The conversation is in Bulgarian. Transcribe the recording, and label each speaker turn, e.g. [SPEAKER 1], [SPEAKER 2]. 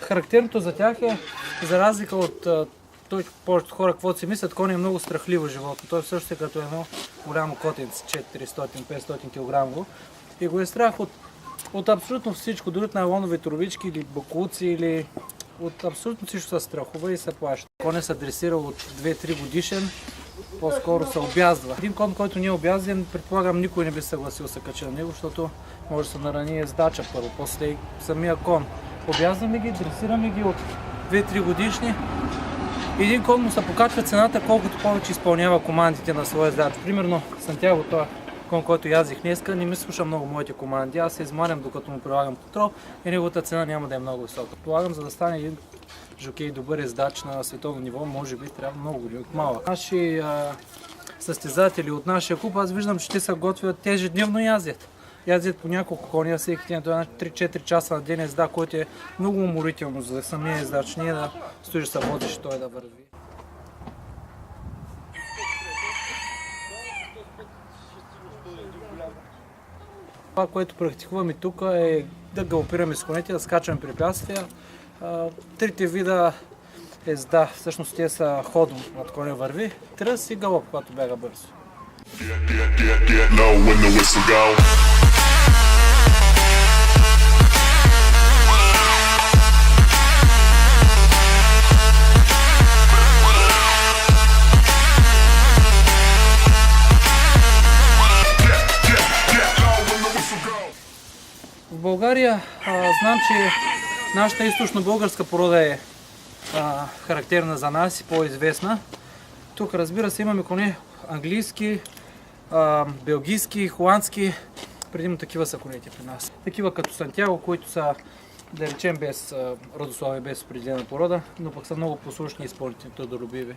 [SPEAKER 1] Характерното за тях е, за разлика от повечето хора, каквото си мислят, коня е много страхливо животно. Той всъщност е като едно голямо котенце, 400-500 кг. И го е страх от абсолютно всичко, дори от найлонови трубички или бакуци, или от абсолютно всичко се страхува и се плаща. Коня се дресира от 2-3 годишен, по-скоро се обязва. Един кон, който не е обязден, предполагам, никой не би съгласил да се качи на него, защото може да се нарани ездача първо, после и самия кон. Обязваме ги, дресираме ги от 2-3 годишни. Един кон му се покачва цената, колкото повече изпълнява командите на своя ездач. Примерно Сантяго, този кон, който язих днеска, не ми слуша много моите команди. Аз се измарям, докато му прилагам контрол и неговата цена няма да е много висока. Полагам, за да стане един жокей добър ездач на световно ниво, може би трябва много години от малък. Наши състезатели от нашия клуб, аз виждам, че те се готвят, те ежедневно яздят. Яздят по няколко коня всеки ден, това е 3-4 часа на ден езда, който е много уморително за самия ездач. Не е да стоиш да се водиш, той да върви. Това, което практикуваме тук е да галопираме с конете, да скачаме препятствия. Трите вида езда, всъщност те са ходом, от коня върви, тръс и галоп, когато бяга бързо. В България знам, че нашата източно-българска порода е характерна за нас и по-известна. Тук, разбира се, имаме коне английски, белгийски, холандски, предимно такива са конете при нас. Такива като Сантяго, които са, да речем, без родословие, без определена порода, но пък са много послушни и изпълнителни трудолюбиви.